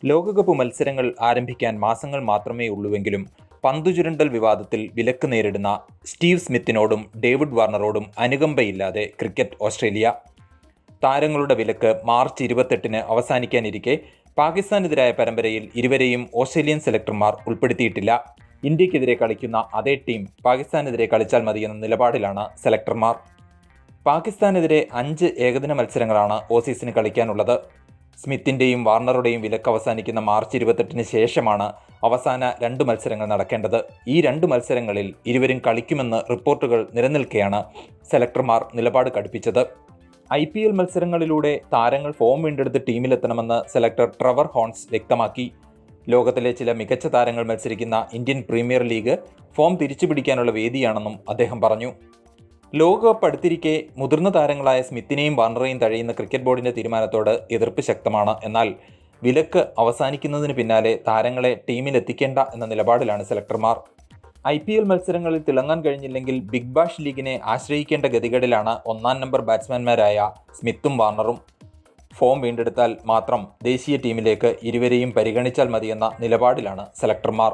ലോകകപ്പ് മത്സരങ്ങൾ ആരംഭിക്കാൻ മാസങ്ങൾ മാത്രമേ ഉള്ളൂവെങ്കിലും പന്തുചുരുണ്ടൽ വിവാദത്തിൽ വിലക്ക് നേരിടുന്ന സ്റ്റീവ് സ്മിത്തിനോടും ഡേവിഡ് വാർണറോടും അനുകമ്പയില്ലാതെ ക്രിക്കറ്റ് ഓസ്ട്രേലിയ. താരങ്ങളുടെ വിലക്ക് മാർച്ച് 28 അവസാനിക്കാനിരിക്കെ പാകിസ്ഥാനെതിരായ പരമ്പരയിൽ ഇരുവരെയും ഓസ്ട്രേലിയൻ സെലക്ടർമാർ ഉൾപ്പെടുത്തിയിട്ടില്ല. ഇന്ത്യക്കെതിരെ കളിക്കുന്ന അതേ ടീം പാകിസ്ഥാനെതിരെ കളിച്ചാൽ മതിയെന്ന നിലപാടിലാണ് സെലക്ടർമാർ. പാകിസ്ഥാനെതിരെ 5 ഏകദിന മത്സരങ്ങളാണ് ഓസീസിന് കളിക്കാനുള്ളത്. സ്മിത്തിൻ്റെയും വാർണറുടെയും വിലക്ക് അവസാനിക്കുന്ന മാർച്ച് 28 ശേഷമാണ് അവസാന 2 മത്സരങ്ങൾ നടക്കേണ്ടത്. ഈ 2 മത്സരങ്ങളിൽ ഇരുവരും കളിക്കുമെന്ന് റിപ്പോർട്ടുകൾ നിലനിൽക്കെയാണ് സെലക്ടർമാർ നിലപാട് കടുപ്പിച്ചത്. IPL മത്സരങ്ങളിലൂടെ താരങ്ങൾ ഫോം വീണ്ടെടുത്ത് ടീമിലെത്തണമെന്ന് സെലക്ടർ ട്രെവർ ഹോൺസ് വ്യക്തമാക്കി. ലോകത്തിലെ ചില മികച്ച താരങ്ങൾ മത്സരിക്കുന്ന ഇന്ത്യൻ പ്രീമിയർ ലീഗ് ഫോം തിരിച്ചുപിടിക്കാനുള്ള വേദിയാണെന്നും അദ്ദേഹം പറഞ്ഞു. ലോകകപ്പ് അടുത്തിരിക്കെ മുതിർന്ന താരങ്ങളായ സ്മിത്തിനെയും വാർണറെയും തഴയുന്ന ക്രിക്കറ്റ് ബോർഡിന്റെ തീരുമാനത്തോട് എതിർപ്പ് ശക്തമാണ്. എന്നാൽ വിലക്ക് അവസാനിക്കുന്നതിന് പിന്നാലെ താരങ്ങളെ ടീമിലെത്തിക്കേണ്ട എന്ന നിലപാടിലാണ് സെലക്ടർമാർ. IPL മത്സരങ്ങളിൽ തിളങ്ങാൻ കഴിഞ്ഞില്ലെങ്കിൽ ബിഗ് ബാഷ് ലീഗിനെ ആശ്രയിക്കേണ്ട ഗതികേടിലാണ് 1-ാം നമ്പർ ബാറ്റ്സ്മാൻമാരായ സ്മിത്തും വാർണറും. ഫോം വീണ്ടെടുത്താൽ മാത്രം ദേശീയ ടീമിലേക്ക് ഇരുവരെയും പരിഗണിച്ചാൽ മതിയെന്ന നിലപാടിലാണ് സെലക്ടർമാർ.